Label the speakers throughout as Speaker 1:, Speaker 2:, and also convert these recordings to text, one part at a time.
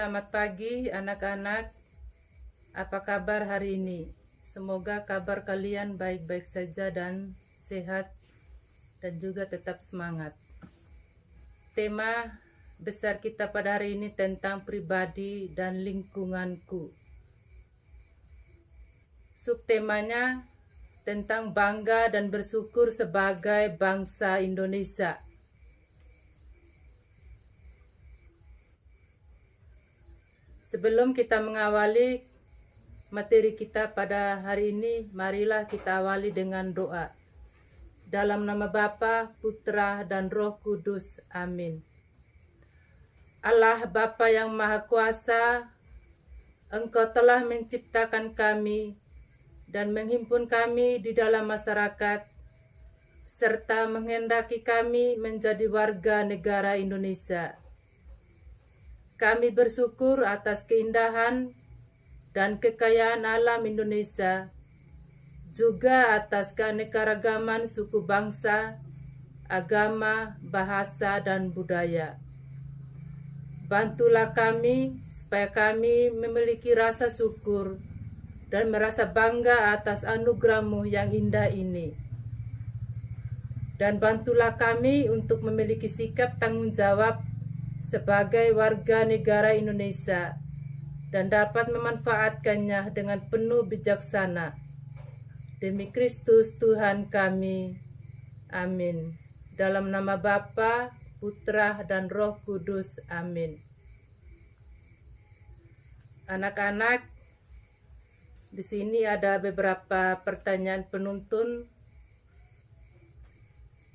Speaker 1: Selamat pagi anak-anak, apa kabar hari ini? Semoga kabar kalian baik-baik saja dan sehat dan juga tetap semangat. Tema besar kita pada hari ini tentang pribadi dan lingkunganku. Subtemanya tentang bangga dan bersyukur sebagai bangsa Indonesia. Sebelum kita mengawali materi kita pada hari ini, marilah kita awali dengan doa. Dalam nama Bapa, Putra, dan Roh Kudus. Amin. Allah Bapa yang Maha Kuasa, Engkau telah menciptakan kami dan menghimpun kami di dalam masyarakat, serta menghendaki kami menjadi warga negara Indonesia. Kami bersyukur atas keindahan dan kekayaan alam Indonesia, juga atas keanekaragaman suku bangsa, agama, bahasa, dan budaya. Bantulah kami supaya kami memiliki rasa syukur dan merasa bangga atas anugerah-Mu yang indah ini. Dan bantulah kami untuk memiliki sikap tanggung jawab sebagai warga negara Indonesia dan dapat memanfaatkannya dengan penuh bijaksana. Demi Kristus Tuhan kami. Amin. Dalam nama Bapa, Putra, dan Roh Kudus. Amin. Anak-anak, di sini ada beberapa pertanyaan penuntun.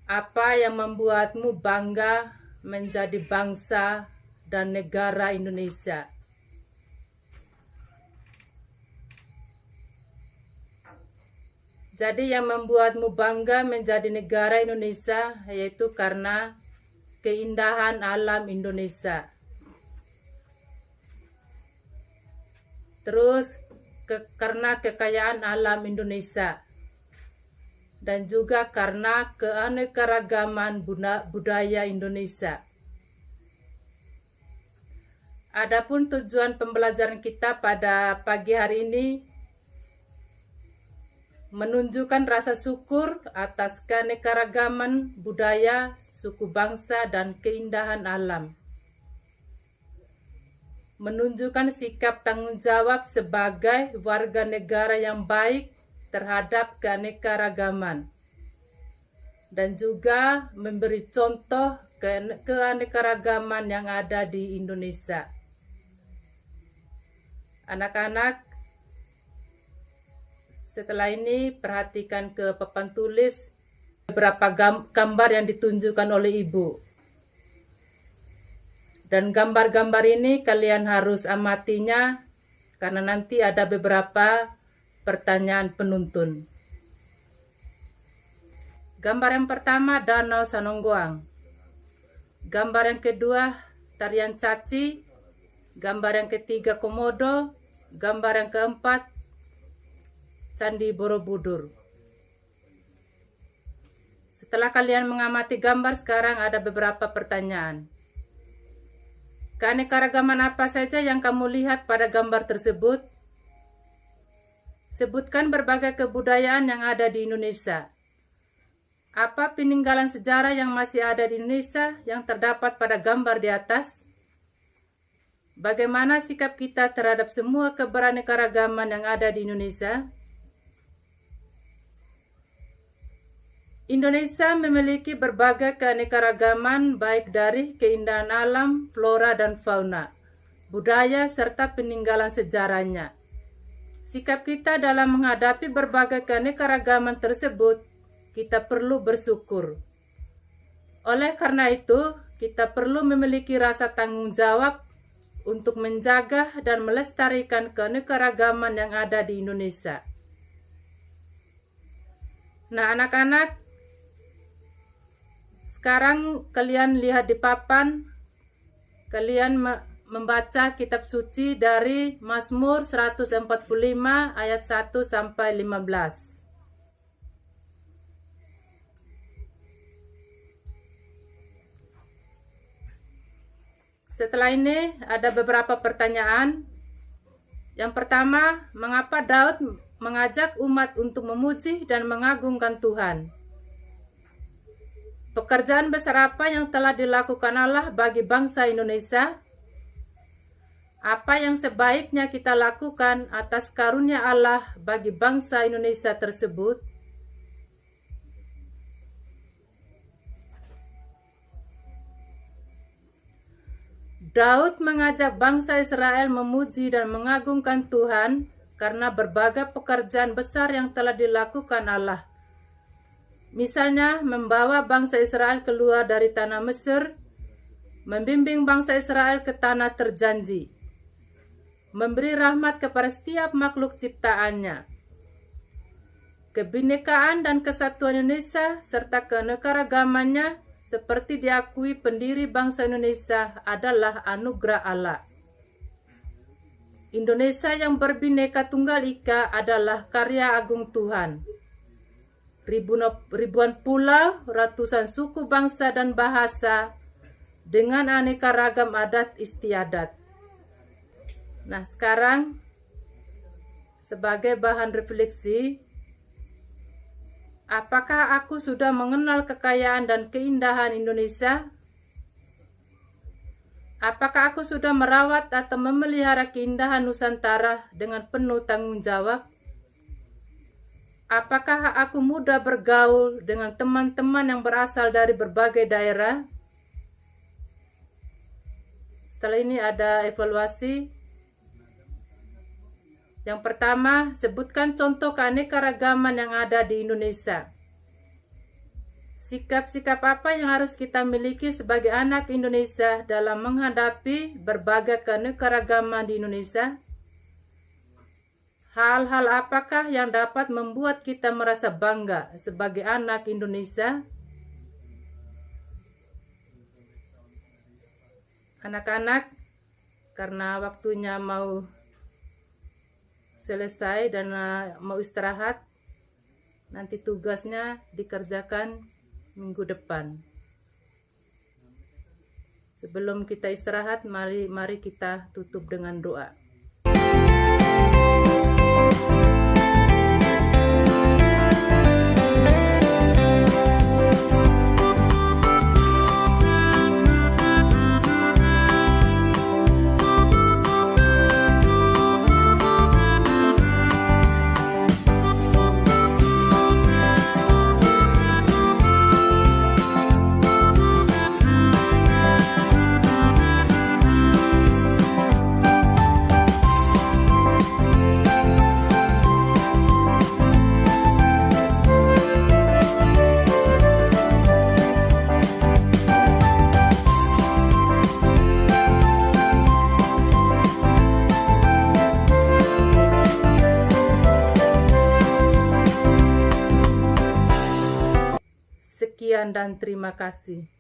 Speaker 1: Apa yang membuatmu bangga menjadi bangsa dan negara Indonesia? Jadi yang membuatmu bangga menjadi negara Indonesia yaitu karena keindahan alam Indonesia. Terus karena kekayaan alam Indonesia. Dan juga karena keanekaragaman budaya Indonesia. Adapun tujuan pembelajaran kita pada pagi hari ini menunjukkan rasa syukur atas keanekaragaman budaya, suku bangsa, dan keindahan alam. Menunjukkan sikap tanggung jawab sebagai warga negara yang baik terhadap keanekaragaman, dan juga memberi contoh keanekaragaman yang ada di Indonesia. Anak-anak, setelah ini perhatikan ke papan tulis beberapa gambar yang ditunjukkan oleh Ibu. Dan gambar-gambar ini kalian harus amatinya karena nanti ada beberapa pertanyaan penuntun. Gambar yang pertama, Danau Sanonggoang. Gambar yang kedua, Tarian Caci. Gambar yang ketiga, Komodo. Gambar yang keempat, Candi Borobudur. Setelah kalian mengamati gambar, sekarang ada beberapa pertanyaan. Keanekaragaman apa saja yang kamu lihat pada gambar tersebut? Sebutkan berbagai kebudayaan yang ada di Indonesia. Apa peninggalan sejarah yang masih ada di Indonesia yang terdapat pada gambar di atas? Bagaimana sikap kita terhadap semua keberaneka-ragaman yang ada di Indonesia? Indonesia memiliki berbagai keanekaragaman baik dari keindahan alam, flora dan fauna, budaya serta peninggalan sejarahnya. Sikap kita dalam menghadapi berbagai keanekaragaman tersebut, kita perlu bersyukur. Oleh karena itu, kita perlu memiliki rasa tanggung jawab untuk menjaga dan melestarikan keanekaragaman yang ada di Indonesia. Nah, anak-anak, sekarang kalian lihat di papan, kalian membaca kitab suci dari Mazmur 145 ayat 1 sampai 15. Setelah ini ada beberapa pertanyaan. Yang pertama, mengapa Daud mengajak umat untuk memuji dan mengagungkan Tuhan? Pekerjaan besar apa yang telah dilakukan Allah bagi bangsa Indonesia? Apa yang sebaiknya kita lakukan atas karunia Allah bagi bangsa Indonesia tersebut? Daud mengajak bangsa Israel memuji dan mengagungkan Tuhan karena berbagai pekerjaan besar yang telah dilakukan Allah. Misalnya, membawa bangsa Israel keluar dari tanah Mesir, membimbing bangsa Israel ke tanah terjanji, memberi rahmat kepada setiap makhluk ciptaannya. Kebinekaan dan kesatuan Indonesia serta keanekaragamannya seperti diakui pendiri bangsa Indonesia adalah anugerah Allah. Indonesia yang berbineka tunggal ika adalah karya agung Tuhan. Ribuan pulau, ratusan suku bangsa dan bahasa dengan aneka ragam adat istiadat. Nah, sekarang sebagai bahan refleksi, apakah aku sudah mengenal kekayaan dan keindahan Indonesia? Apakah aku sudah merawat atau memelihara keindahan Nusantara dengan penuh tanggung jawab? Apakah aku mudah bergaul dengan teman-teman yang berasal dari berbagai daerah? Setelah ini ada evaluasi. Yang pertama, sebutkan contoh keanekaragaman yang ada di Indonesia. Sikap-sikap apa yang harus kita miliki sebagai anak Indonesia dalam menghadapi berbagai keanekaragaman di Indonesia? Hal-hal apakah yang dapat membuat kita merasa bangga sebagai anak Indonesia? Anak-anak, karena waktunya mau selesai dan mau istirahat, nanti tugasnya dikerjakan minggu depan. Sebelum kita istirahat, mari kita tutup dengan doa. Sekian dan terima kasih.